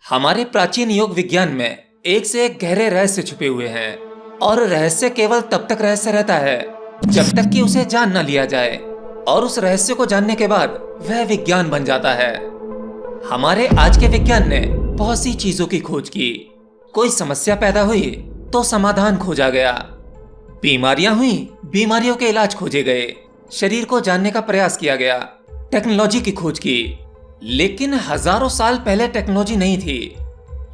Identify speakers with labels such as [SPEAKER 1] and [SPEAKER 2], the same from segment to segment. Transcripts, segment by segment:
[SPEAKER 1] हमारे प्राचीन योग विज्ञान में एक से एक गहरे रहस्य छुपे हुए हैं और रहस्य केवल तब तक रहस्य रहता है जब तक कि उसे जान न लिया जाए और उस रहस्य को जानने के बाद वह विज्ञान बन जाता है। हमारे आज के विज्ञान ने बहुत सी चीजों की खोज की। कोई समस्या पैदा हुई तो समाधान खोजा गया, बीमारियां हुई, बीमारियों के इलाज खोजे गए, शरीर को जानने का प्रयास किया गया, टेक्नोलॉजी की खोज की। लेकिन हजारों साल पहले टेक्नोलॉजी नहीं थी,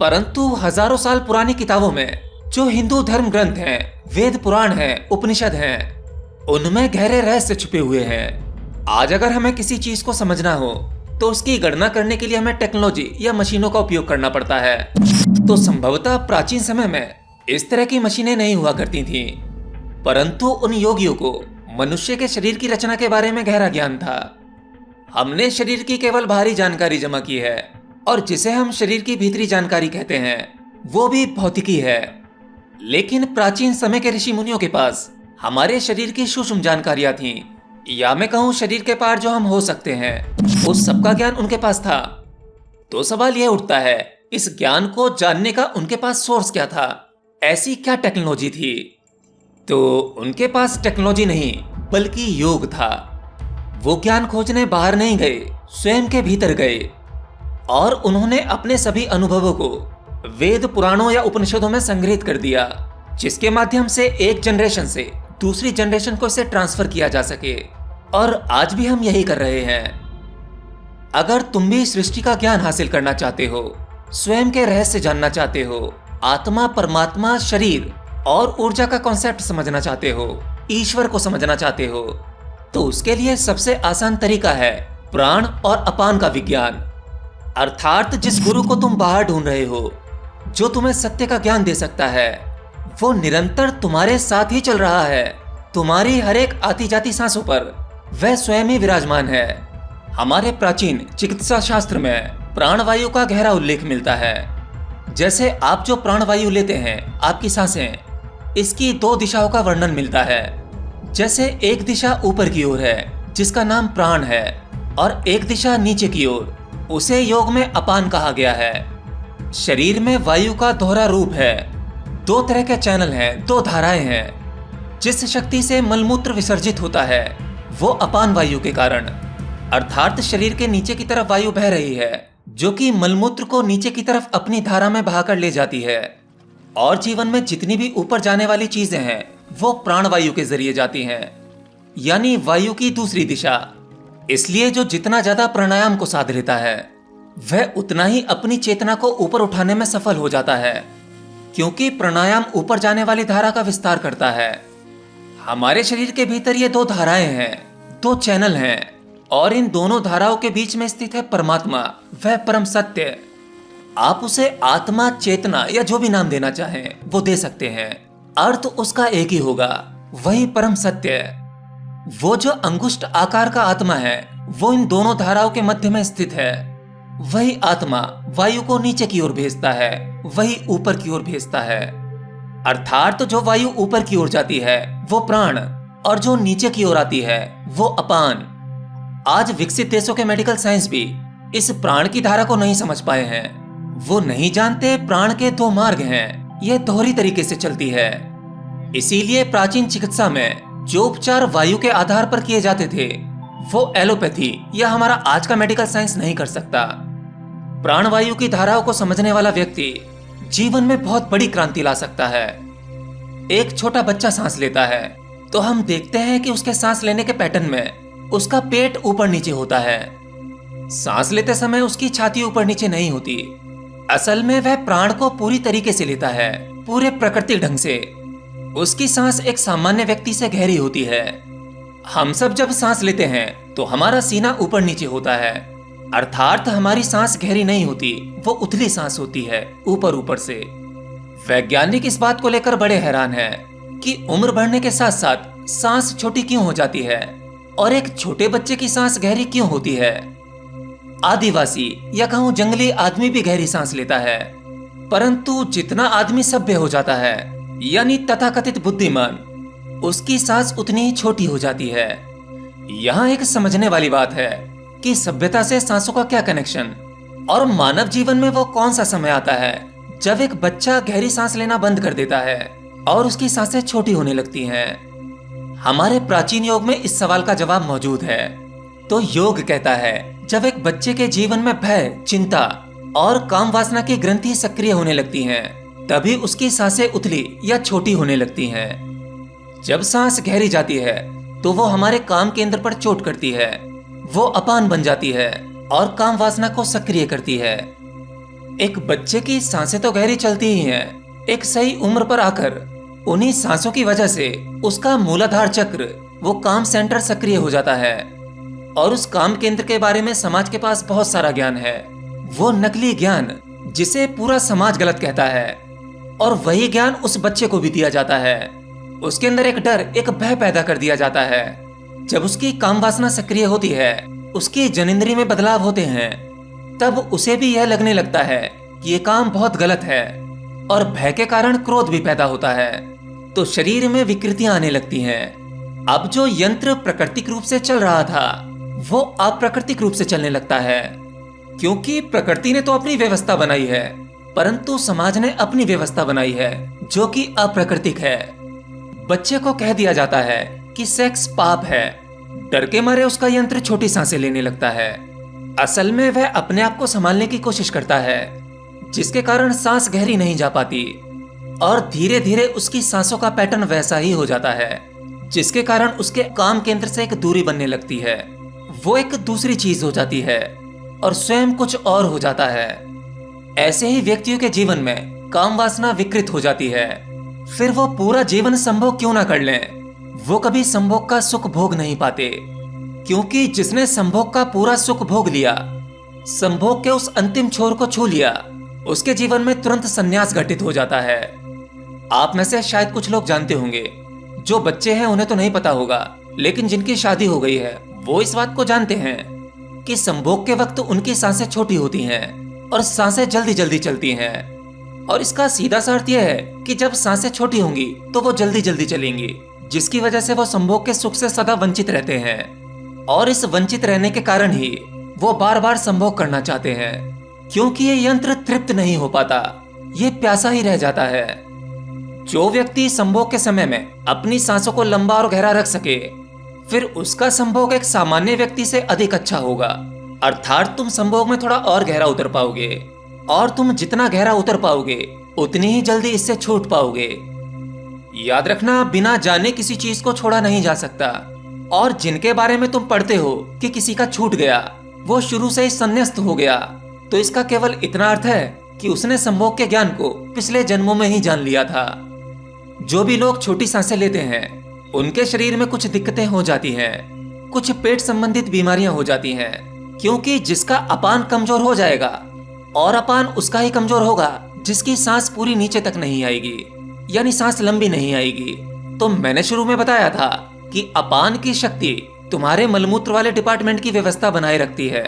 [SPEAKER 1] परंतु हजारों साल पुरानी किताबों में जो हिंदू धर्म ग्रंथ हैं, वेद पुराण हैं, उपनिषद हैं, उनमें गहरे रहस्य छुपे हुए हैं। आज अगर हमें किसी चीज को समझना हो तो उसकी गणना करने के लिए हमें टेक्नोलॉजी या मशीनों का उपयोग करना पड़ता है। तो संभवतः प्राचीन समय में इस तरह की मशीनें नहीं हुआ करती थीं, परंतु उन योगियों को मनुष्य के शरीर की रचना के बारे में गहरा ज्ञान था। हमने शरीर की केवल बाहरी जानकारी जमा की है और जिसे हम शरीर की भीतरी जानकारी कहते हैं वो भी भौतिकी है। लेकिन प्राचीन समय के ऋषि मुनियों के पास हमारे शरीर की सूक्ष्म जानकारियां थीं, या मैं कहूं शरीर के पार जो हम हो सकते हैं, उस सबका ज्ञान उनके पास था। तो सवाल यह उठता है, इस ज्ञान को जानने का उनके पास सोर्स क्या था? ऐसी क्या टेक्नोलॉजी थी? तो उनके पास टेक्नोलॉजी नहीं बल्कि योग था। वो ज्ञान खोजने बाहर नहीं गए, स्वयं के भीतर गए और उन्होंने अपने सभी अनुभवों को वेद पुराणों या उपनिषदों में संग्रहित कर दिया, जिसके माध्यम से एक जनरेशन से दूसरी जनरेशन को इसे ट्रांसफर किया जा सके। और आज भी हम यही कर रहे हैं। अगर तुम भी सृष्टि का ज्ञान हासिल करना चाहते हो, स्वयं के रहस्य जानना चाहते हो, आत्मा, परमात्मा, शरीर और ऊर्जा का कॉन्सेप्ट समझना चाहते हो, ईश्वर को समझना चाहते हो, तो उसके लिए सबसे आसान तरीका है प्राण और अपान का विज्ञान। अर्थात जिस गुरु को तुम बाहर ढूंढ रहे हो, जो तुम्हें सत्य का ज्ञान दे सकता है, वो निरंतर तुम्हारे साथ ही चल रहा है। तुम्हारी हर एक आती जाती सांसों पर वह स्वयं ही विराजमान है। हमारे प्राचीन चिकित्सा शास्त्र में प्राणवायु का गहरा उल्लेख मिलता है। जैसे आप जो प्राणवायु लेते हैं, आपकी सांसें, इसकी दो दिशाओं का वर्णन मिलता है। जैसे एक दिशा ऊपर की ओर है जिसका नाम प्राण है और एक दिशा नीचे की ओर, उसे योग में अपान कहा गया है। शरीर में वायु का दोहरा रूप है, दो तरह के चैनल हैं, दो धाराएं हैं। जिस शक्ति से मलमूत्र विसर्जित होता है वो अपान वायु के कारण, अर्थात शरीर के नीचे की तरफ वायु बह रही है जो कि मलमूत्र को नीचे की तरफ अपनी धारा में बहाकर ले जाती है। और जीवन में जितनी भी ऊपर जाने वाली चीजें हैं वो प्राणवायु के जरिए जाती हैं, यानी वायु की दूसरी दिशा। इसलिए जो जितना ज्यादा प्राणायाम को साध लेता है वह उतना ही अपनी चेतना को ऊपर उठाने में सफल हो जाता है, क्योंकि प्राणायाम ऊपर जाने वाली धारा का विस्तार करता है। हमारे शरीर के भीतर ये दो धाराएं हैं, दो चैनल हैं, और इन दोनों धाराओं के बीच में स्थित है परमात्मा, वह परम सत्य। आप उसे आत्मा, चेतना या जो भी नाम देना चाहें वो दे सकते हैं, अर्थ उसका एक ही होगा, वही परम सत्य। वो जो अंगुष्ठ आकार का आत्मा है वो इन दोनों धाराओं के मध्य में स्थित है। वही आत्मा वायु को नीचे की ओर भेजता है, वही ऊपर की ओर भेजता है। अर्थात जो वायु ऊपर की ओर जाती है वो प्राण और जो नीचे की ओर आती है वो अपान। आज विकसित देशों के मेडिकल साइंस भी इस प्राण की धारा को नहीं समझ पाए हैं। वो नहीं जानते प्राण के दो मार्ग हैं, यह दोहरी तरीके से चलती है। इसीलिए प्राचीन चिकित्सा में जो उपचार वायु के आधार पर किए जाते थे वो एलोपैथी या हमारा आज का मेडिकल साइंस नहीं कर सकता। प्राणवायु की धाराओं को समझने वाला व्यक्ति जीवन में बहुत बड़ी क्रांति ला सकता है। एक छोटा बच्चा सांस लेता है तो हम देखते हैं कि उसके सांस लेने के पैटर्न में उसका पेट ऊपर नीचे होता है। सांस लेते समय उसकी छाती ऊपर नीचे नहीं होती। असल में वह प्राण को पूरी तरीके से लेता है, पूरे प्राकृतिक ढंग से। उसकी सांस एक सामान्य व्यक्ति से गहरी होती है। हम सब जब सांस लेते हैं तो हमारा सीना ऊपर नीचे होता है, अर्थात हमारी सांस गहरी नहीं होती, वो उथली सांस होती है, ऊपर ऊपर से। वैज्ञानिक इस बात को लेकर बड़े हैरान हैं कि उम्र बढ़ने के साथ साथ सांस छोटी क्यों हो जाती है और एक छोटे बच्चे की सांस गहरी क्यों होती है। आदिवासी या कहूं जंगली आदमी भी गहरी सांस लेता है, परंतु जितना आदमी सभ्य हो जाता है यानी तथाकथित बुद्धिमान, उसकी सांस उतनी ही छोटी हो जाती है। यहाँ एक समझने वाली बात है कि सभ्यता से सांसों का क्या कनेक्शन और मानव जीवन में वो कौन सा समय आता है जब एक बच्चा गहरी सांस लेना बंद कर देता है और उसकी सांसें छोटी होने लगती हैं? हमारे प्राचीन योग में इस सवाल का जवाब मौजूद है। तो योग कहता है जब एक बच्चे के जीवन में भय, चिंता और काम वासना की ग्रंथि सक्रिय होने लगती हैं, तभी उसकी सांसें उथली या छोटी होने लगती हैं। जब सांस गहरी जाती है तो वो हमारे काम केंद्र पर चोट करती है, वो अपान बन जाती है और काम वासना को सक्रिय करती है। एक बच्चे की सांसें तो गहरी चलती ही हैं, एक सही उम्र पर आकर उन्हीं सांसों की वजह से उसका मूलाधार चक्र, वो काम सेंटर सक्रिय हो जाता है और उस काम केंद्र के बारे में समाज के पास बहुत सारा ज्ञान है। वो नकली ज्ञान जिसे पूरा समाज गलत कहता है, और वही ज्ञान उस बच्चे को भी दिया जाता है। उसके अंदर एक डर, एक भय पैदा कर दिया जाता है। जब उसकी काम वासना सक्रिय होती है, उसकी जनिंद्री में बदलाव होते हैं, तब उसे भी यह लगने लगता है कि ये काम बहुत गलत है, और भय के कारण क्रोध भी पैदा होता है। तो शरीर में विकृतियां आने लगती हैं। अब जो यंत्र प्राकृतिक रूप से चल रहा था वो अप्राकृतिक रूप से चलने लगता है, क्योंकि प्रकृति ने तो अपनी व्यवस्था बनाई है, परंतु समाज ने अपनी व्यवस्था बनाई है जो कि अप्राकृतिक है। बच्चे को कह दिया जाता है कि सेक्स पाप है। डर के मारे उसका यंत्र छोटी सांसें लेने लगता है। असल में वह अपने आप को संभालने की कोशिश करता है, जिसके कारण सांस गहरी नहीं जा पाती, और धीरे धीरे उसकी सांसों का पैटर्न वैसा ही हो जाता है, जिसके कारण उसके काम केंद्र से एक दूरी बनने लगती है। वो एक दूसरी चीज हो जाती है और स्वयं कुछ और हो जाता है। ऐसे ही व्यक्तियों के जीवन में काम वासना विकृत हो जाती है। फिर वो पूरा जीवन संभोग क्यों ना कर लें, वो कभी संभोग का सुख भोग नहीं पाते, क्योंकि जिसने संभोग का पूरा सुख भोग लिया, संभोग के उस अंतिम छोर को छू लिया, उसके जीवन में तुरंत संन्यास घटित हो जाता है। आप में से शायद कुछ लोग जानते होंगे, जो बच्चे हैं उन्हें तो नहीं पता होगा, लेकिन जिनकी शादी हो गई है वो इस बात को जानते हैं कि संभोग के वक्त उनकी सांसें छोटी होती हैं और सांसें जल्दी जल्दी चलती हैं। और इसका सीधा सा अर्थ यह है कि जब सांसें छोटी होंगी तो वो जल्दी जल्दी चलेंगी, जिसकी वजह से वो संभोग के सुख से सदा वंचित रहते हैं। और इस वंचित रहने के कारण ही वो बार बार संभोग करना चाहते हैं, क्योंकि ये यंत्र तृप्त नहीं हो पाता, ये प्यासा ही रह जाता है। जो व्यक्ति संभोग के समय में अपनी सांसों को लंबा और गहरा रख सके, फिर उसका संभोग एक सामान्य व्यक्ति से अधिक अच्छा होगा। अर्थात तुम संभोग में थोड़ा और गहरा उतर पाओगे, और तुम जितना गहरा उतर पाओगे उतनी ही जल्दी इससे छूट पाओगे। याद रखना, बिना जाने किसी चीज को छोड़ा नहीं जा सकता। और जिनके बारे में तुम पढ़ते हो कि किसी का छूट गया, वो शुरू से ही संन्यस्त हो गया, तो इसका केवल इतना अर्थ है कि उसने संभोग के ज्ञान को पिछले जन्मों में ही जान लिया था। जो भी लोग छोटी सांसें लेते हैं, उनके शरीर में कुछ दिक्कतें हो जाती हैं, कुछ पेट संबंधित बीमारियां हो जाती हैं, क्योंकि जिसका अपान कमजोर हो जाएगा, और अपान उसका ही कमजोर होगा जिसकी सांस पूरी नीचे तक नहीं आएगी, यानी सांस लंबी नहीं आएगी। तो मैंने शुरू में बताया था कि अपान की शक्ति तुम्हारे मलमूत्र वाले डिपार्टमेंट की व्यवस्था बनाए रखती है,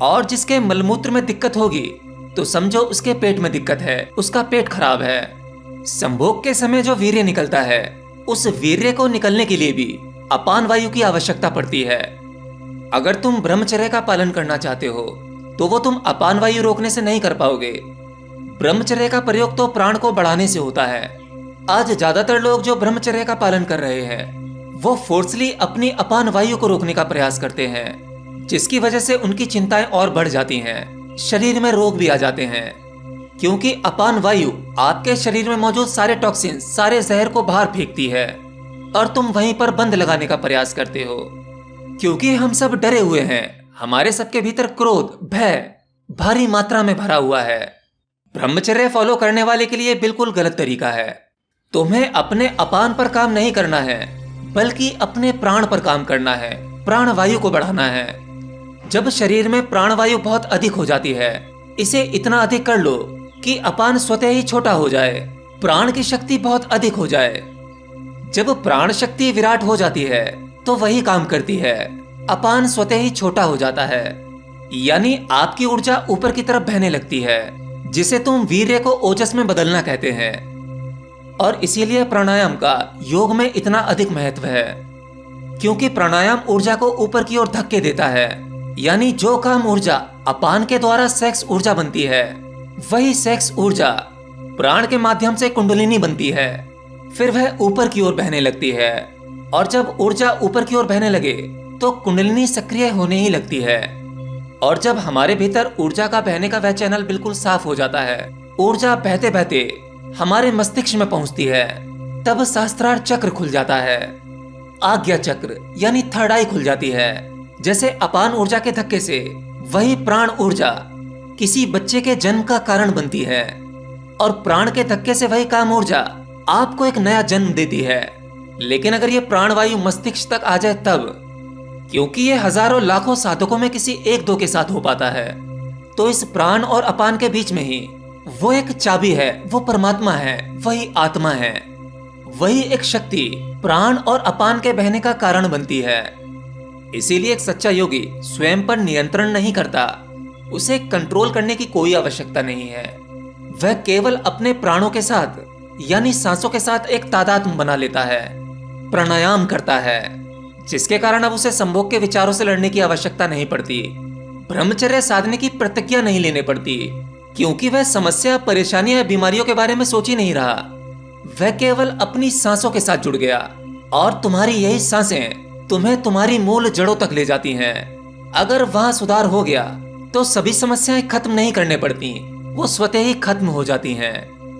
[SPEAKER 1] और जिसके मलमूत्र में दिक्कत होगी तो समझो उसके पेट में दिक्कत है, उसका पेट खराब है। संभोग के समय जो वीर्य निकलता है, उस वीर्य को निकलने के लिए भी अपान वायु की आवश्यकता पड़ती है। अगर तुम ब्रह्मचर्य का पालन करना चाहते हो तो वो तुम अपान वायु रोकने से नहीं कर पाओगे। ब्रह्मचर्य का प्रयोग तो प्राण को बढ़ाने से होता है। आज ज्यादातर लोग जो ब्रह्मचर्य का पालन कर रहे हैं, वो फोर्सली अपनी अपान वायु को रोकने का प्रयास करते हैं, जिसकी वजह से उनकी चिंताएं और बढ़ जाती हैं, शरीर में रोग भी आ जाते हैं, क्योंकि अपान वायु आपके शरीर में मौजूद सारे टॉक्सिन, सारे जहर को बाहर फेंकती है, और तुम वहीं पर बंद लगाने का प्रयास करते हो। क्योंकि हम सब डरे हुए हैं, हमारे सबके भीतर क्रोध, भय भारी मात्रा में भरा हुआ है। ब्रह्मचर्य फॉलो करने वाले के लिए बिल्कुल गलत तरीका है। तुम्हें अपने अपान पर काम नहीं करना है, बल्कि अपने प्राण पर काम करना है, प्राण वायु को बढ़ाना है। जब शरीर में प्राण वायु बहुत अधिक हो जाती है, इसे इतना अधिक कर लो कि अपान स्वतः ही छोटा हो जाए, प्राण की शक्ति बहुत अधिक हो जाए। जब प्राण शक्ति विराट हो जाती है तो वही काम करती है, अपान स्वतः ही छोटा हो जाता है, यानी आपकी ऊर्जा ऊपर की तरफ बहने लगती है, जिसे तुम वीर्य को ओजस में बदलना कहते हैं। और इसीलिए प्राणायाम का योग में इतना अधिक महत्व है, क्योंकि प्राणायाम ऊर्जा को ऊपर की ओर धक्के देता है यानी जो काम ऊर्जा अपान के द्वारा सेक्स ऊर्जा बनती है, वही सेक्स ऊर्जा प्राण के माध्यम से कुंडलिनी बनती है। फिर वह ऊपर की ओर बहने लगती है, और जब ऊर्जा ऊपर की ओर बहने लगे तो कुंडलिनी सक्रिय होने ही लगती है। और जब हमारे भीतर ऊर्जा का बहने का वह चैनल बिल्कुल साफ हो जाता है, ऊर्जा बहते बहते हमारे मस्तिष्क में पहुंचती है, तब सहस्त्रार चक्र खुल जाता है। आज्ञा चक्र यानी थर्ड आई खुल जाती है। जैसे अपान ऊर्जा के धक्के से वही प्राण ऊर्जा किसी बच्चे के जन्म का कारण बनती है, और प्राण के धक्के से वही काम ऊर्जा आपको एक नया जन्म देती है। लेकिन अगर ये प्राणवायु मस्तिष्क तक आ जाए तब, क्योंकि ये हजारों लाखों साधकों में किसी एक दो के साथ हो पाता है, तो इस प्राण और अपान के बीच में ही वो एक चाबी है, वो परमात्मा है, वही आत्मा है। वही एक शक्ति प्राण और अपान के बहने का कारण बनती है। इसीलिए एक सच्चा योगी स्वयं पर नियंत्रण नहीं करता, उसे कंट्रोल करने की कोई आवश्यकता नहीं है। वह केवल अपने प्राणों के साथ यानी सांसों के साथ एक तादात्म्य बना लेता है, प्राणायाम करता है, जिसके कारण अब उसे संभोग के विचारों से लड़ने की आवश्यकता नहीं पड़ती, ब्रह्मचर्य साधने की प्रतिज्ञा नहीं लेने पड़ती, क्योंकि वह समस्या, परेशानी या बीमारियों के बारे में सोच ही नहीं रहा। वह केवल अपनी सांसों के साथ जुड़ गया, और तुम्हारी यही सांसें तुम्हें तुम्हारी मूल जड़ों तक ले जाती हैं। अगर वहां सुधार हो गया तो सभी समस्याएं खत्म नहीं करने पड़ती, वो स्वतः ही खत्म हो जाती हैं।